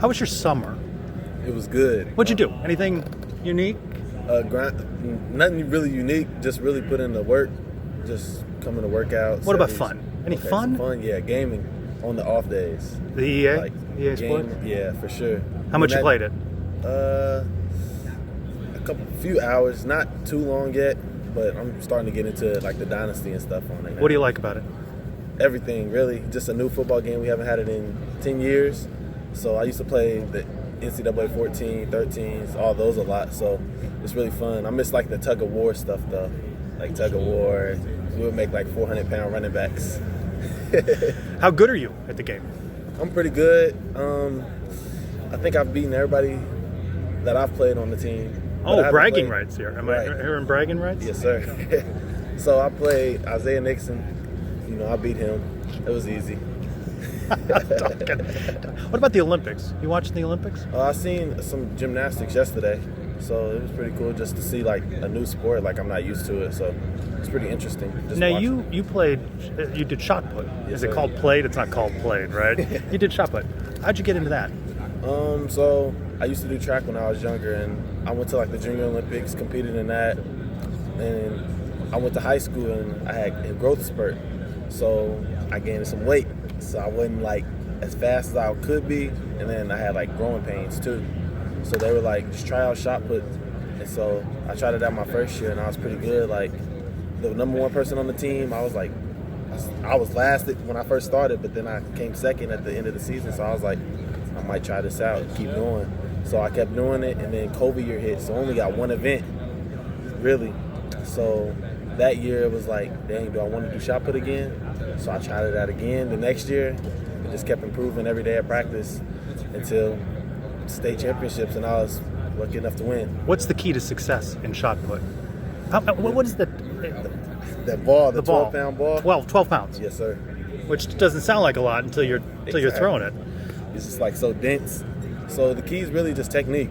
How was your summer? It was good. What'd you do? Anything unique? Nothing really unique. Just really put in the work. Just coming to work out. What about fun? Any fun? Fun, yeah. Gaming on the off days. The EA? EA Sports? Yeah, for sure. How much you played it? A few hours. Not too long yet, but I'm starting to get into like the Dynasty and stuff on it now. What do you like about it? Everything, really. Just a new football game. We haven't had it in 10 years. So I used to play the NCAA 14, 13s, all those a lot. So it's really fun. I miss like the tug of war stuff though. Like tug of war. We would make like 400-pound running backs. How good are you at the game? I'm pretty good. I think I've beaten everybody that I've played on the team. Oh, bragging rights here. Am I hearing bragging rights? Yes, sir. So I played Isaiah Nixon. I beat him. It was easy. What about the Olympics? You watching the Olympics? I seen some gymnastics yesterday, so it was pretty cool just to see like a new sport. Like I'm not used to it, so it's pretty interesting. Now you did shot put. Yes, Is it called played? It's not called played, right? You did shot put. How'd you get into that? So I used to do track when I was younger, and I went to like the Junior Olympics, competed in that, and I went to high school and I had a growth spurt, so I gained some weight. So I wasn't like as fast as I could be, and then I had like growing pains too. So they were like, just try out shot put, and so I tried it out my first year, and I was pretty good. Like the number one person on the team, I was last when I first started, but then I came second at the end of the season. So I was like, I might try this out and keep going. So I kept doing it, and then COVID year hit, so I only got one event, really. So that year it was like, dang, do I want to do shot put again? So I tried it out again the next year and just kept improving every day at practice until state championships, and I was lucky enough to win. What's the key to success in shot put? What is that ball, the 12-pound ball? 12 pounds. Yes, sir. Which doesn't sound like a lot until you're throwing it. It's just like so dense. So the key is really just technique.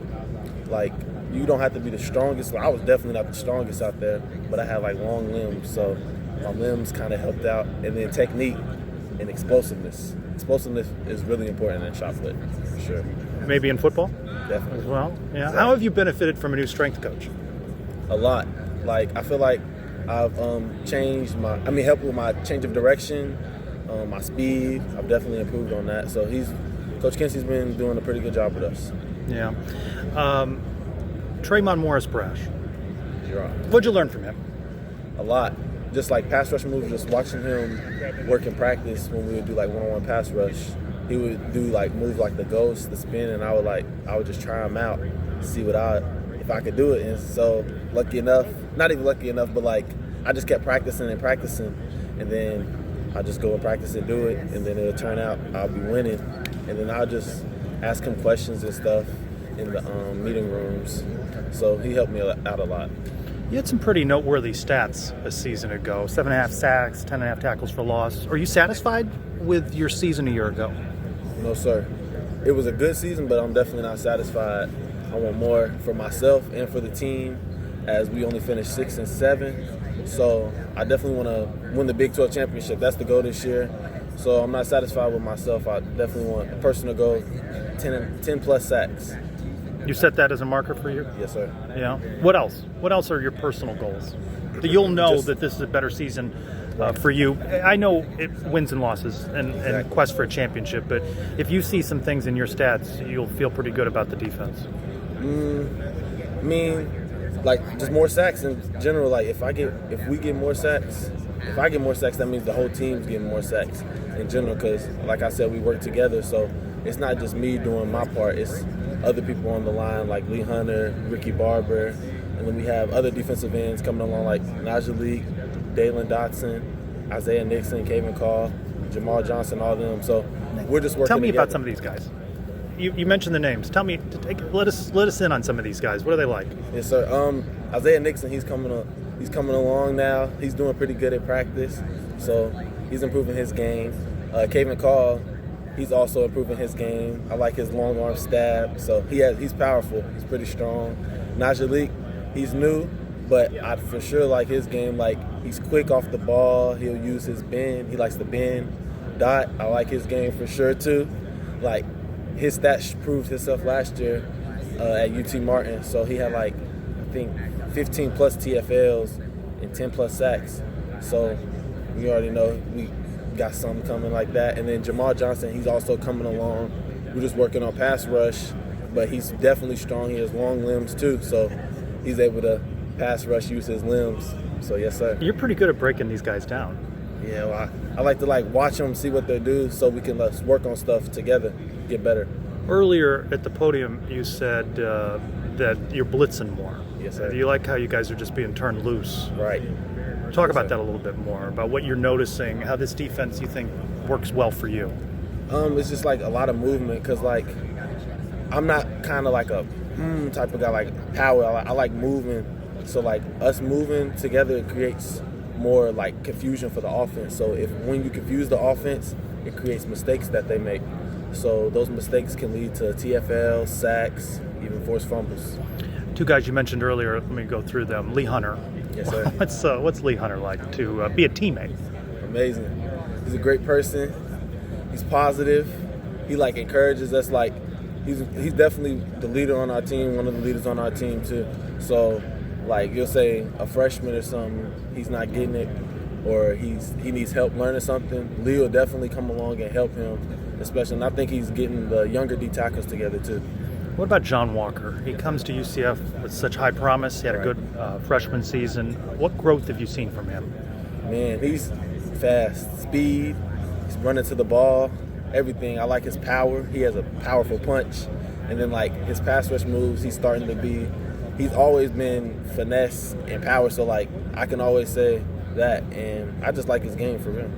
Like you don't have to be the strongest. I was definitely not the strongest out there, but I had like long limbs, so my limbs kind of helped out. And then technique and explosiveness. Explosiveness is really important in shot put, for sure. Maybe in football? Definitely. As well? Yeah. Exactly. How have you benefited from a new strength coach? A lot. Like I feel like I've helped with my change of direction, my speed. I've definitely improved on that. So Coach Kinsey's been doing a pretty good job with us. Yeah. Tremont Morris-Brash. You're right. What'd you learn from him? A lot. Just like pass rush moves, just watching him work in practice when we would do like one-on-one pass rush. He would do like moves like the ghost, the spin, and I would just try him out, see if I could do it. And so lucky enough, not even lucky enough, but like I just kept practicing, and then I just go and practice and do it, and then it'll turn out I'll be winning. And then I'll just ask him questions and stuff in the meeting rooms. So he helped me out a lot. You had some pretty noteworthy stats a season ago. 7.5 sacks, 10.5 tackles for loss. Are you satisfied with your season a year ago? No, sir. It was a good season, but I'm definitely not satisfied. I want more for myself and for the team, as we only finished 6 and 7. So I definitely want to win the Big 12 championship. That's the goal this year. So I'm not satisfied with myself. I definitely want a personal goal, 10 plus sacks. You set that as a marker for you? Yes, sir. Yeah. What else? What else are your personal goals? That you'll know that this is a better season for you. I know it wins and losses and quest for a championship, but if you see some things in your stats, you'll feel pretty good about the defense. I mean, like just more sacks in general. Like if we get more sacks, that means the whole team's getting more sacks in general. Because like I said, we work together, so it's not just me doing my part. It's other people on the line like Lee Hunter, Ricky Barber, and then we have other defensive ends coming along like Najee, Dalen Dotson, Isaiah Nixon, Kevin Call, Jamal Johnson, all of them. So we're just working. Tell me together. about some of these guys. You mentioned the names. Tell me, let us in on some of these guys. What are they like? Yes, sir. Isaiah Nixon, he's coming along now. He's doing pretty good at practice, so he's improving his game. Kevin Call, he's also improving his game. I like his long arm stab, so he's powerful. He's pretty strong. Najee, he's new, but I for sure like his game. Like he's quick off the ball. He'll use his bend. He likes to bend. Dot, I like his game for sure too. Like his stats proved himself last year at UT Martin. So he had like, I think, 15 plus TFLs and 10 plus sacks. So we already know we got something coming like that. And then Jamal Johnson, he's also coming along. We're just working on pass rush, but he's definitely strong. He has long limbs too, so he's able to pass rush, use his limbs. So yes, sir. You're pretty good at breaking these guys down. Yeah, well, I like to watch them, see what they do, so we can work on stuff together, get better. Earlier at the podium, you said that you're blitzing more. Yes, sir. Do you like how you guys are just being turned loose? Right. Talk about that a little bit more, about what you're noticing, how this defense you think works well for you. It's just like a lot of movement, because like I'm not kind of like a type of guy like power. I like moving, so like us moving together creates more like confusion for the offense. So when you confuse the offense, it creates mistakes that they make. So those mistakes can lead to TFL, sacks, even forced fumbles. Two guys you mentioned earlier, let me go through them. Lee Hunter. Yes, sir. What's Lee Hunter like to be a teammate? Amazing. He's a great person. He's positive. He like encourages us. Like he's definitely the leader on our team. One of the leaders on our team too. So like you'll say a freshman or something, he's not getting it, or he needs help learning something. Lee will definitely come along and help him, especially. And I think he's getting the younger D tackles together too. What about John Walker? He comes to UCF with such high promise. He had a good freshman season. What growth have you seen from him? Man, he's fast, speed. He's running to the ball, everything. I like his power. He has a powerful punch. And then like his pass rush moves, he's always been finesse and power. So like I can always say that, and I just like his game for real.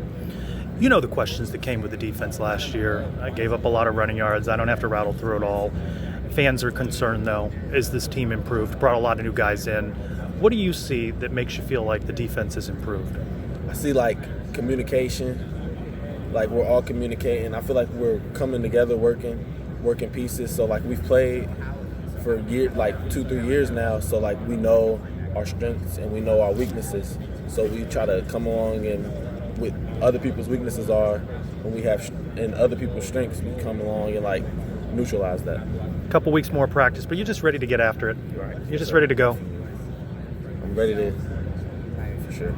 You know the questions that came with the defense last year. I gave up a lot of running yards. I don't have to rattle through it all. Fans are concerned, though. Is this team improved? Brought a lot of new guys in. What do you see that makes you feel like the defense has improved? I see like communication. Like we're all communicating. I feel like we're coming together, working pieces. So like we've played for like 2-3 years now. So like we know our strengths and we know our weaknesses. So we try to come along and with other people's weaknesses are when we have and other people's strengths, we come along and like neutralize that. A couple weeks more practice, but you're just ready to get after it. Right. You're just ready to go. I'm ready to, for sure.